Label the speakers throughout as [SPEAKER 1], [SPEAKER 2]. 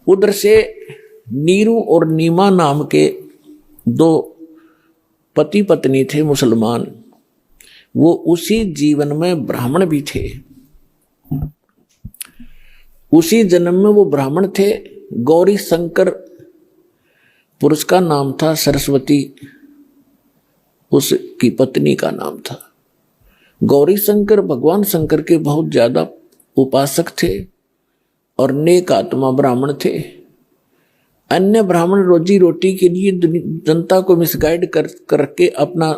[SPEAKER 1] उधर से नीरू और नीमा नाम के दो पति पत्नी थे मुसलमान, वो उसी जीवन में ब्राह्मण भी थे। उसी जन्म में वो ब्राह्मण थे। गौरी शंकर पुरुष का नाम था, सरस्वती उसकी पत्नी का नाम था। गौरी शंकर भगवान शंकर के बहुत ज्यादा उपासक थे और नेक आत्मा ब्राह्मण थे। अन्य ब्राह्मण रोजी रोटी के लिए जनता को मिसगाइड करके अपना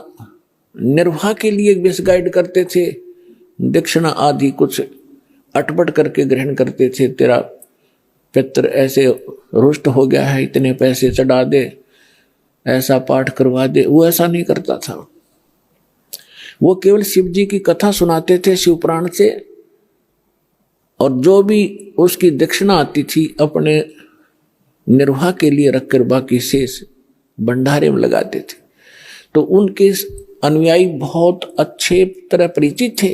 [SPEAKER 1] निर्वाह के लिए मिसगाइड करते थे। दक्षिणा आदि कुछ अटपट करके ग्रहण करते थे। तेरा पित्र ऐसे रुष्ट हो गया है, इतने पैसे चढ़ा दे, ऐसा पाठ करवा दे। वो ऐसा नहीं करता था। वो केवल शिव जी की कथा सुनाते थे शिव पुराण से, और जो भी उसकी दक्षिणा आती थी अपने निर्वाह के लिए रखकर बाकी शेष भंडारे में लगाते थे। तो उनके अनुयायी बहुत अच्छे तरह परिचित थे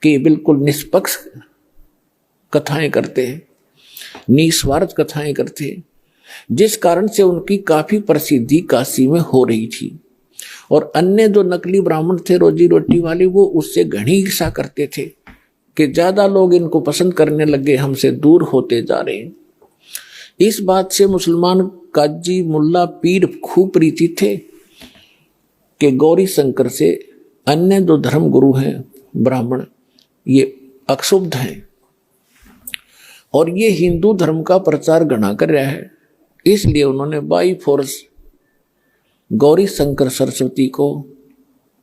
[SPEAKER 1] कि बिल्कुल निष्पक्ष कथाएं करते हैं, निस्वार्थ कथाएं करते हैं, जिस कारण से उनकी काफी प्रसिद्धि काशी में हो रही थी। और अन्य जो नकली ब्राह्मण थे रोजी रोटी वाले, वो उससे घनी ईर्ष्या करते थे कि ज्यादा लोग इनको पसंद करने लगे, हमसे दूर होते जा रहे हैं। इस बात से मुसलमान काजी मुल्ला पीर खूब परिचित थे कि गौरी शंकर से अन्य जो धर्म गुरु हैं ब्राह्मण, ये अक्षुब्ध हैं और ये हिंदू धर्म का प्रचार घना कर रहा है। इसलिए उन्होंने बाई फोर्स गौरी शंकर सरस्वती को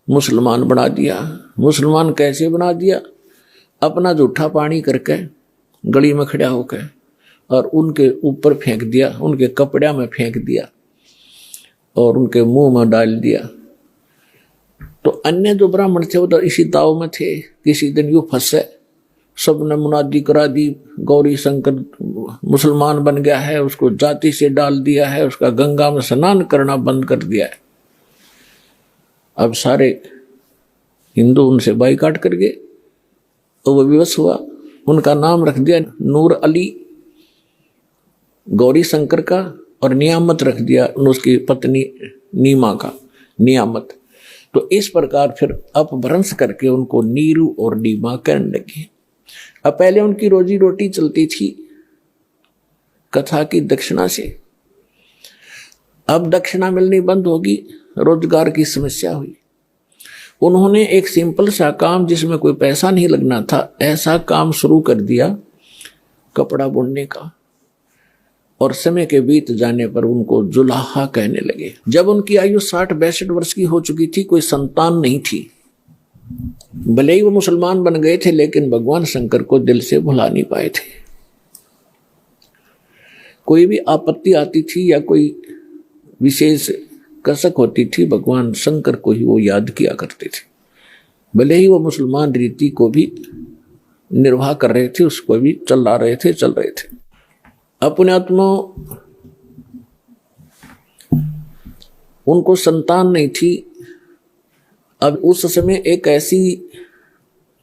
[SPEAKER 1] मुसलमान बना दिया। मुसलमान कैसे बना दिया? अपना जूठा पानी करके गली में खड़ा होकर और उनके ऊपर फेंक दिया, उनके कपड़े में फेंक दिया और उनके मुंह में डाल दिया। तो अन्य जो ब्राह्मण थे वो तो इसी दाव में थे। किसी दिन यूं फंसे, सबने मुनादी करा दी, गौरी शंकर मुसलमान बन गया है, उसको जाति से डाल दिया है, उसका गंगा में स्नान करना बंद कर दिया है। अब सारे हिंदू उनसे बाइकाट कर गए। तो वो विवश हुआ, उनका नाम रख दिया नूर अली गौरी शंकर का, और नियामत रख दिया उसकी पत्नी नीमा का, नियामत। तो इस प्रकार फिर अपभ्रंश करके उनको नीरू और नीमा कहने लगे। अब पहले उनकी रोजी रोटी चलती थी कथा की दक्षिणा से, अब दक्षिणा मिलनी बंद होगी, रोजगार की समस्या हुई। उन्होंने एक सिंपल सा काम जिसमें कोई पैसा नहीं लगना था, ऐसा काम शुरू कर दिया कपड़ा बुनने का। और समय के बीत जाने पर उनको जुलाहा कहने लगे। जब उनकी आयु 60-62 वर्ष की हो चुकी थी, कोई संतान नहीं थी। भले ही वो मुसलमान बन गए थे, लेकिन भगवान शंकर को दिल से भुला नहीं पाए थे। कोई भी आपत्ति आती थी या कोई विशेष कसक होती थी, भगवान शंकर को ही वो याद किया करते थे। भले ही वो मुसलमान रीति को भी निर्वाह कर रहे थे, उसको भी चल रहे थे। अपने आत्मा उनको संतान नहीं थी। अब उस समय एक ऐसी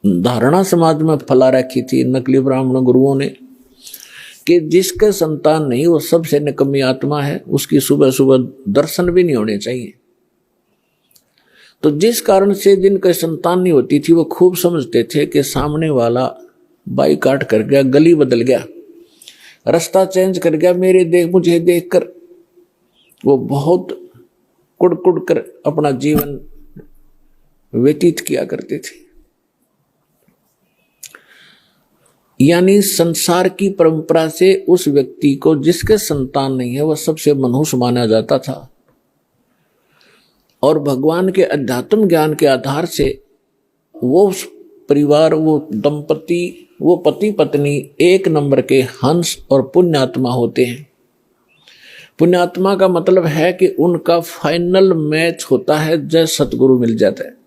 [SPEAKER 1] धारणा समाज में फैला रखी थी नकली ब्राह्मण गुरुओं ने कि जिसके संतान नहीं वो सबसे निकम्मी आत्मा है, उसकी सुबह सुबह दर्शन भी नहीं होने चाहिए। तो जिस कारण से जिनके संतान नहीं होती थी वो खूब समझते थे कि सामने वाला बाइकाट कर गया, गली बदल गया, रास्ता चेंज कर गया, मुझे देखकर वो बहुत कुड़ कर अपना जीवन व्यतीत किया करते थे। यानी संसार की परंपरा से उस व्यक्ति को जिसके संतान नहीं है वह सबसे मनहूस माना जाता था, और भगवान के अध्यात्म ज्ञान के आधार से वो परिवार, वो दंपति, वो पति पत्नी एक नंबर के हंस और पुण्यात्मा होते हैं। पुण्यात्मा का मतलब है कि उनका फाइनल मैच होता है जब सतगुरु मिल जाता है।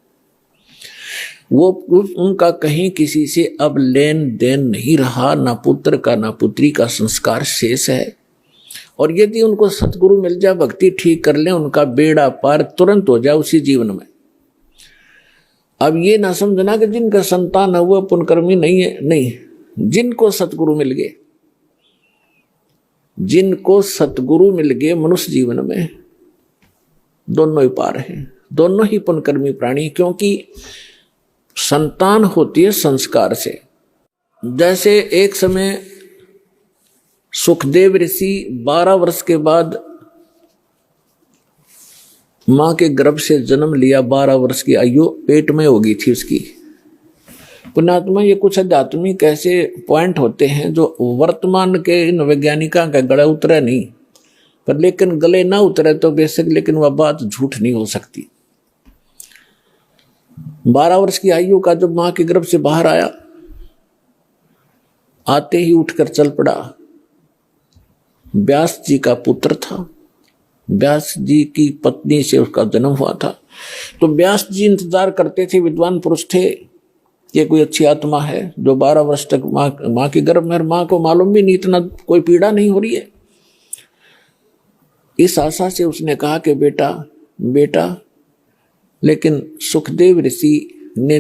[SPEAKER 1] वो उनका कहीं किसी से अब लेन देन नहीं रहा, ना पुत्र का ना पुत्री का संस्कार शेष है। और यदि उनको सतगुरु मिल जाए, भक्ति ठीक कर ले, उनका बेड़ा पार तुरंत हो जाए उसी जीवन में। अब ये ना समझना कि जिनका संतान है वो पुण्यकर्मी नहीं है, नहीं, जिनको सतगुरु मिल गए जिनको सतगुरु मिल गए मनुष्य जीवन में, दोनों ही पार हैं, दोनों ही पुण्यकर्मी प्राणी, क्योंकि संतान होती है संस्कार से। जैसे एक समय सुखदेव ऋषि 12 वर्ष के बाद मां के गर्भ से जन्म लिया, 12 वर्ष की आयु पेट में हो गई थी उसकी। पुण्यात्मा, ये कुछ आध्यात्मिक ऐसे पॉइंट होते हैं जो वर्तमान के इन वैज्ञानिकों का गला उतरा नहीं, पर लेकिन गले ना उतरे तो बेशक, लेकिन वह बात झूठ नहीं हो सकती। 12 वर्ष की आयु का जब मां के गर्भ से बाहर आया, आते ही उठकर चल पड़ा। व्यास जी का पुत्र था, व्यास जी की पत्नी से उसका जन्म हुआ था। तो व्यास जी इंतजार करते थे, विद्वान पुरुष थे, ये कोई अच्छी आत्मा है जो 12 वर्ष तक माँ के गर्भ में, माँ को मालूम भी नहीं, इतना कोई पीड़ा नहीं हो रही है। इस आशा से उसने कहा कि बेटा बेटा, लेकिन सुखदेव ऋषि ने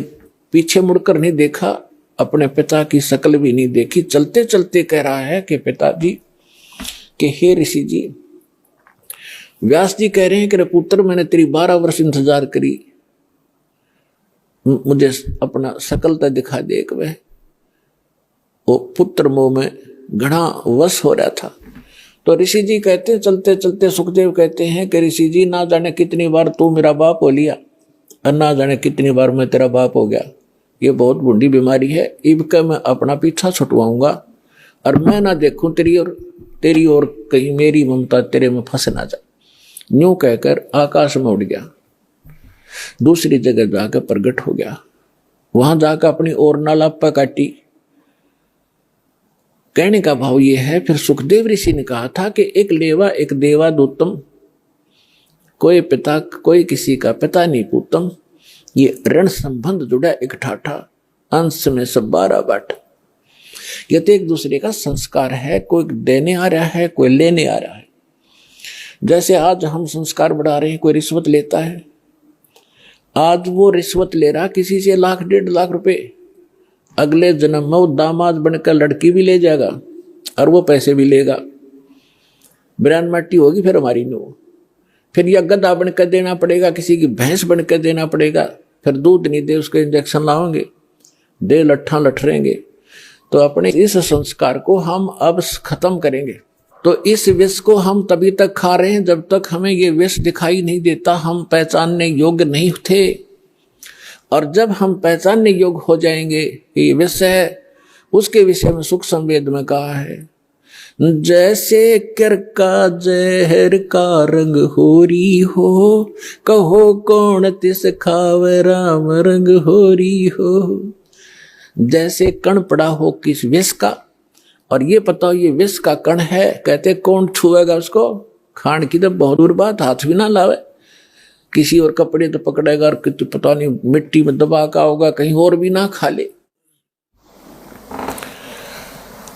[SPEAKER 1] पीछे मुड़कर नहीं देखा, अपने पिता की शक्ल भी नहीं देखी, चलते चलते कह रहा है कि पिताजी, कि हे ऋषि जी, व्यास जी कह रहे हैं कि पुत्र, मैंने तेरी 12 वर्ष इंतजार करी, मुझे अपना शकल दिखा दे। एक वह वो पुत्र मोह में घना वश हो रहा था। तो ऋषि जी कहते, चलते चलते सुखदेव कहते हैं कि ऋषि जी, ना जाने कितनी बार तू मेरा बाप हो लिया और ना जाने कितनी बार मैं तेरा बाप हो गया। ये बहुत बूढ़ी बीमारी है, इबका मैं अपना पीछा छुटवाऊंगा और मैं ना देखूं तेरी और कहीं मेरी ममता तेरे में फंस ना जाए। यूं कहकर आकाश में उड़ गया, दूसरी जगह जाकर प्रकट हो गया। वहां जाकर अपनी और नालापा काटी। कहने का भाव यह है, फिर सुखदेव ऋषि ने कहा था कि एक लेवा एक देवा दूतम, कोई पिता कोई किसी का पिता नहीं पूतम, ये ऋण संबंध जुड़ा एक ठाठा, अंश में सब 12 बाट। ये तो एक दूसरे का संस्कार है, कोई देने आ रहा है, कोई लेने आ रहा है। जैसे आज हम संस्कार बढ़ा रहे हैं, कोई रिश्वत लेता है, आज वो रिश्वत ले रहा किसी से 1 लाख 1.5 लाख रुपए, अगले जन्म में वो दामाद बनकर लड़की भी ले जाएगा और वो पैसे भी लेगा। बिरान मट्टी होगी फिर हमारी नो, फिर यह गधा बनकर देना पड़ेगा, किसी की भैंस बनकर देना पड़ेगा, फिर दूध नहीं दे उसके इंजेक्शन लाओगे, दे लट्ठा लठरेंगे। तो अपने इस संस्कार को हम अब खत्म करेंगे। तो इस विष को हम तभी तक खा रहे हैं जब तक हमें ये विष दिखाई नहीं देता, हम पहचानने योग्य नहीं थे। और जब हम पहचानने योग्य हो जाएंगे ये विष है, उसके विषय में सुख संवेद में कहा है, जैसे कर का जहर का रंग होरी हो, कहो कौन तिस खावे राम रंग होरी हो। जैसे कण पड़ा हो किस विष का, और ये पता हो ये विष का कण है, कहते कौन छुएगा उसको, खान की तो बहुत दूर बात, हाथ भी ना लावे, किसी और कपड़े तो पकड़ेगा और पता नहीं मिट्टी में दबा का होगा, कहीं और भी ना खा ले।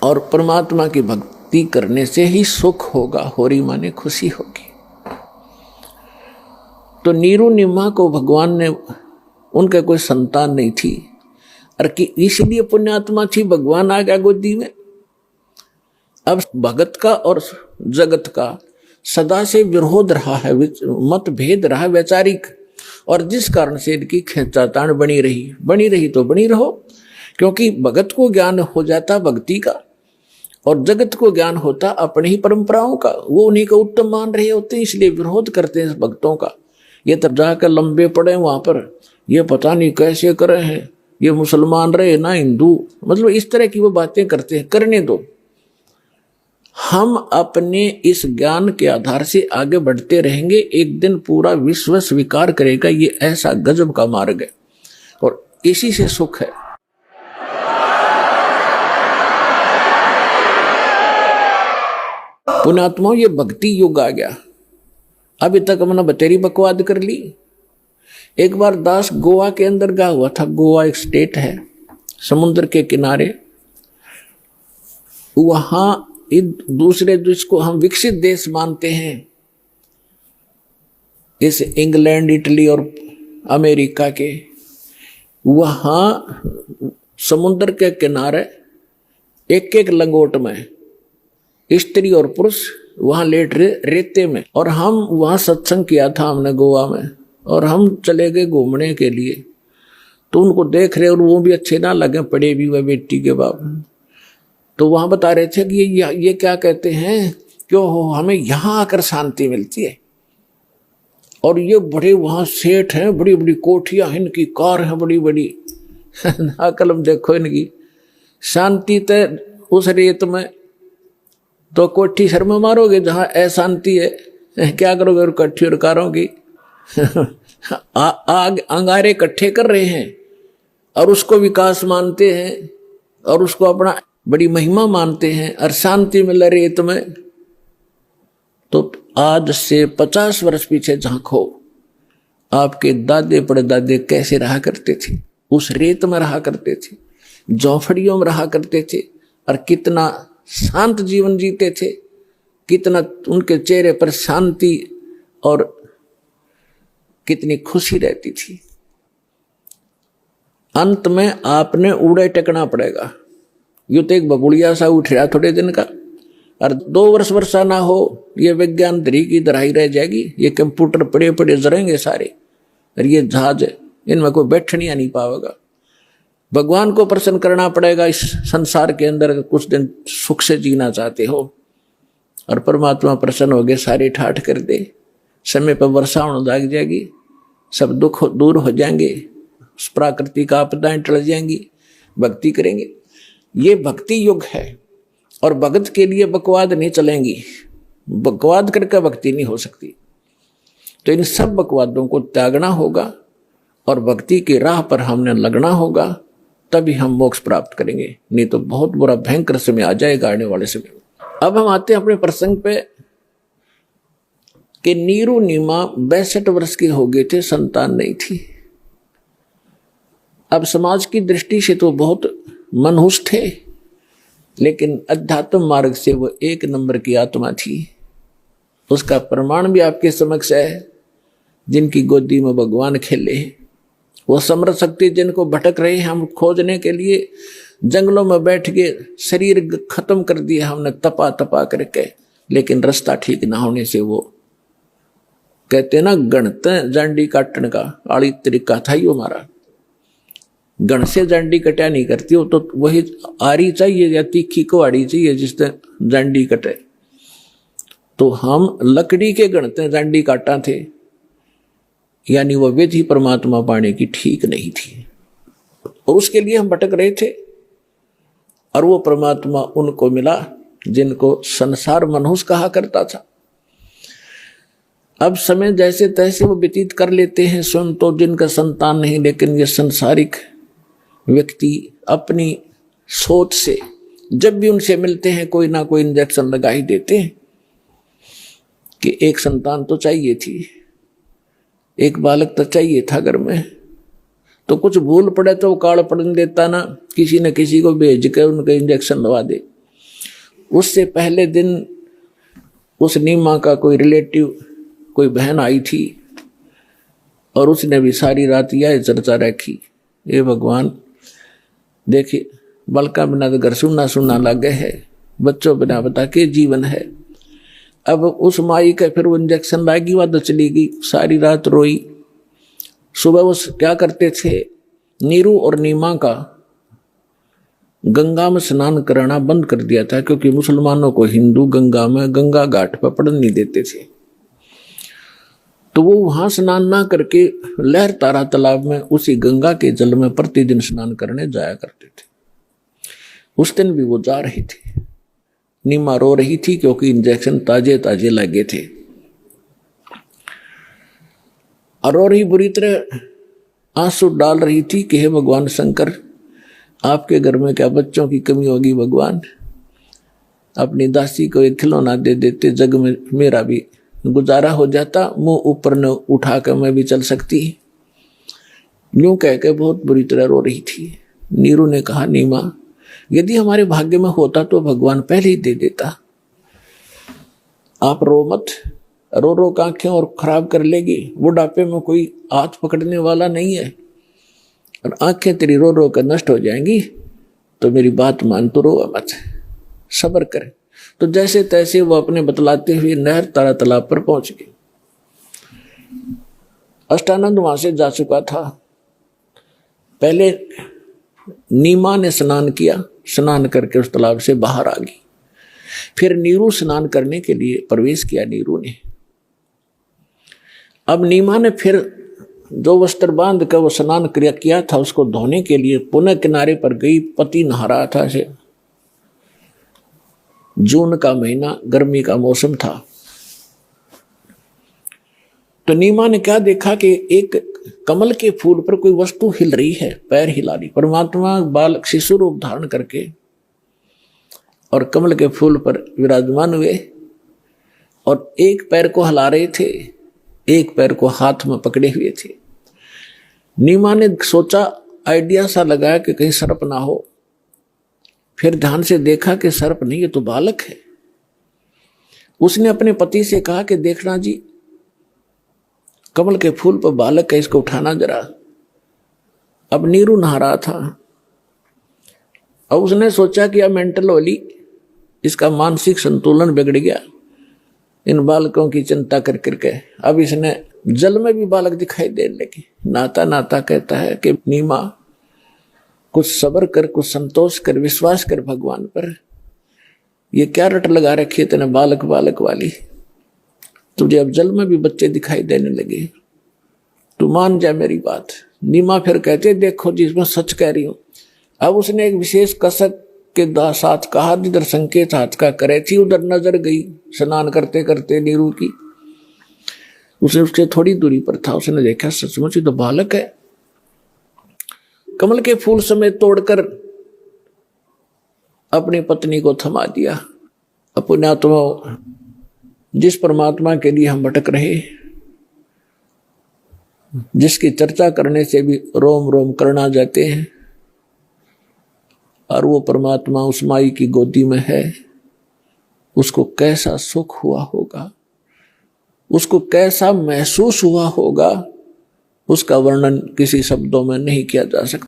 [SPEAKER 1] और परमात्मा की भक्ति करने से ही सुख होगा, होरी माने खुशी होगी। तो नीरू निम्हा को भगवान ने, उनके कोई संतान नहीं थी, और कि इसलिए पुण्यात्मा थी, भगवान आ गया गोदी में। अब भगत का और जगत का सदा से विरोध रहा है, मतभेद रहा वैचारिक, और जिस कारण से इनकी खींचातान बनी रही तो बनी रहो, क्योंकि भगत को ज्ञान हो जाता भक्ति का और जगत को ज्ञान होता अपनी ही परंपराओं का, वो उन्हीं को उत्तम मान रहे होते हैं, इसलिए विरोध करते हैं भक्तों का। ये तब जाकर लंबे पड़े वहां पर, ये पता नहीं कैसे कर रहे हैं, ये मुसलमान रहे ना हिंदू, मतलब इस तरह की वो बातें करते हैं। करने दो, हम अपने इस ज्ञान के आधार से आगे बढ़ते रहेंगे, एक दिन पूरा विश्व स्वीकार करेगा ये ऐसा गजब का मार्ग है, और इसी से सुख है। पुण्यात्माओं, ये भक्ति युग आ गया। अभी तक हमने बतेरी बकवाद कर ली। एक बार दास गोवा के अंदर गया हुआ था। गोवा एक स्टेट है समुद्र के किनारे, वहां दूसरे जिसको हम विकसित देश मानते हैं, इस इंग्लैंड इटली और अमेरिका के, वहां समुद्र के किनारे एक एक लंगोट में स्त्री और पुरुष वहां लेट रहे रेते में, और हम वहां सत्संग किया था हमने गोवा में, और हम चले गए घूमने के लिए। तो उनको देख रहे और वो भी अच्छे ना लगे, पड़े भी वह बेटी के बाप। तो वहां बता रहे थे कि ये क्या कहते हैं, क्यों हो हमें यहाँ आकर शांति मिलती है, और ये बड़े वहां सेठ हैं, बड़ी बड़ी कोठियां, इनकी कार है बड़ी बड़ी। कलम देखो इनकी शांति तो उस रेत में, तो कोठी सर में मारोगे जहां अशांति है, क्या करोगे और कट्ठी और कारों की। आग अंगारे इकट्ठे कर रहे हैं और उसको विकास मानते हैं और उसको अपना बड़ी महिमा मानते हैं, और शांति मिल रेत में। तो आज से 50 वर्ष पीछे झांको, आपके दादे परदादे कैसे रहा करते थे, उस रेत में रहा करते थे, झोंपड़ियों में रहा करते थे, और कितना शांत जीवन जीते थे, कितना उनके चेहरे पर शांति और कितनी खुशी रहती थी। अंत में आपने उड़े टेकना पड़ेगा। यूं तो एक बबुड़िया सा उठ रहा थोड़े दिन का, और 2 वर्ष वर्षा ना हो, ये विज्ञान धरी की धराई रह जाएगी। ये कंप्यूटर पड़े पड़े जरेंगे सारे, और ये जहाज इनमें कोई बैठनिया नहीं पाएगा। भगवान को प्रसन्न करना पड़ेगा इस संसार के अंदर। कुछ दिन सुख से जीना चाहते हो, और परमात्मा प्रसन्न हो गए, सारे ठाठ कर दे, समय पर वर्षा होने लग जाएगी, सब दुख दूर हो जाएंगे, प्राकृतिक आपदाएं टल जाएंगी, भक्ति करेंगे। ये भक्ति युग है, और भगत के लिए बकवाद नहीं चलेंगी। बकवाद करके भक्ति नहीं हो सकती। तो इन सब बकवादों को त्यागना होगा और भक्ति की राह पर हमने लगना होगा, तभी हम मोक्ष प्राप्त करेंगे। नहीं तो बहुत बुरा भयंकर समय आ जाएगा आने वाले समय में। अब हम आते हैं अपने प्रसंग पे कि नीरू नीमा 62 वर्ष के हो गए थे, संतान नहीं थी। अब समाज की दृष्टि से तो बहुत मनहूस थे, लेकिन अध्यात्म मार्ग से वो 1 नंबर की आत्मा थी। उसका प्रमाण भी आपके समक्ष है। जिनकी गोदी में भगवान खेले, वो समर्थ शक्ति जिनको भटक रहे हैं हम खोजने के लिए, जंगलों में बैठ के शरीर खत्म कर दिया हमने तपा तपा करके, लेकिन रास्ता ठीक ना होने से वो कहते ना गणते जांडी काटने का आड़ी तरीका था ही हमारा। गण से जांडी कटा नहीं करती हो, तो वही आरी चाहिए या तीखी को आड़ी चाहिए जिससे जांडी कटे। तो हम लकड़ी के गणते जांडी काटा थे, यानी वह विधि परमात्मा पाने की ठीक नहीं थी, और उसके लिए हम भटक रहे थे। और वो परमात्मा उनको मिला जिनको संसार मनहूस कहा करता था। अब समय जैसे तैसे वो व्यतीत कर लेते हैं, स्वयं तो जिनका संतान नहीं, लेकिन ये संसारिक व्यक्ति अपनी सोच से जब भी उनसे मिलते हैं कोई ना कोई इंजेक्शन लगा ही देते हैं कि एक संतान तो चाहिए थी, एक बालक तो चाहिए था घर में। तो कुछ भूल पड़े तो काल पड़ने देता ना, किसी न किसी को भेज कर उनका इंजेक्शन लगा दे। उससे पहले दिन उस नीमा का कोई रिलेटिव, कोई बहन आई थी, और उसने भी सारी रात यह चर्चा रखी, ये भगवान देखिए बलका बिना तो घर सुनना सुनना लगे है, बच्चों बिना बता के जीवन है। अब उस माई का फिर वो इंजेक्शन लाएगी, वह चली गई, सारी रात रोई। सुबह वो क्या करते थे, नीरू और नीमा का गंगा में स्नान कराना बंद कर दिया था, क्योंकि मुसलमानों को हिंदू गंगा में गंगा घाट पर पड़ने नहीं देते थे। तो वो वहां स्नान ना करके लहर तारा तालाब में उसी गंगा के जल में प्रतिदिन स्नान करने जाया करते थे। उस दिन भी वो जा रही थी। नीमा रो रही थी क्योंकि इंजेक्शन ताजे ताजे लगे थे, और रो रही बुरी तरह आंसू डाल रही थी कि हे भगवान शंकर, आपके घर में क्या बच्चों की कमी होगी भगवान, अपनी दासी को एक खिलौना दे देते, जग में मेरा भी गुजारा हो जाता, मुंह ऊपर न उठा कर मैं भी चल सकती। यूं कह के बहुत बुरी तरह रो रही थी। नीरू ने कहा, नीमा यदि हमारे भाग्य में होता तो भगवान पहले ही दे देता। आप रो मत, रो रो के आंखें और खराब कर लेगी। बुढ़ापे में कोई हाथ पकड़ने वाला नहीं है, और आंखें तेरी रो रो कर नष्ट हो जाएंगी। तो मेरी बात मान, तो रो मत, सब्र कर। तो जैसे तैसे वो अपने बतलाते हुए नहर तारा तालाब पर पहुंच गए। अष्टानंद वहां से जा चुका था। पहले नीमा ने स्नान किया, स्नान करके उस तालाब से बाहर आ गई। फिर नीरू स्नान करने के लिए प्रवेश किया नीरू ने। अब नीमा ने फिर जो वस्त्र बांध कर वो स्नान किया था उसको धोने के लिए पुनः किनारे पर गई। पति नहा रहा था। से जून का महीना, गर्मी का मौसम था। तो नीमा ने क्या देखा कि एक कमल के फूल पर कोई वस्तु हिल रही है, पैर हिला रही। परमात्मा बालक शिशु रूप धारण करके और कमल के फूल पर विराजमान हुए और एक पैर को हिला रहे थे, एक पैर को हाथ में पकड़े हुए थे। नीमा ने सोचा, आइडिया सा लगाया कि कहीं सर्प ना हो। फिर ध्यान से देखा कि सर्प नहीं, ये तो बालक है। उसने अपने पति से कहा कि देखना जी, कमल के फूल पर बालक है, इसको उठाना जरा। अब नीरू नहा रहा था। अब उसने सोचा कि अब मेंटल वाली, इसका मानसिक संतुलन बिगड़ गया इन बालकों की चिंता कर करके। अब इसने जल में भी बालक दिखाई देने लगे। नाता नाता कहता है कि नीमा, कुछ सब्र कर, कुछ संतोष कर, विश्वास कर भगवान पर। ये क्या रट लगा रखी है तेने बालक बालक वाली? तुझे अब जल में भी बच्चे दिखाई देने लगे, तू मान जा मेरी बात। नीमा फिर कहते, देखो जी, मैं सच कह रही हूं। अब उसने एक विशेष कसक के साथ कहा, जिधर संकेत हाथ का करे थी उधर नजर गई स्नान करते करते नीरू की। उसे उससे थोड़ी दूरी पर था। उसने देखा सचमुच ही तो बालक है। कमल के फूल समेत तोड़कर अपनी पत्नी को थमा दिया। अपने आत्मा, जिस परमात्मा के लिए हम भटक रहे, जिसकी चर्चा करने से भी रोम रोम करना जाते हैं, और वो परमात्मा उस माई की गोदी में है, उसको कैसा सुख हुआ होगा, उसको कैसा महसूस हुआ होगा, उसका वर्णन किसी शब्दों में नहीं किया जा सकता।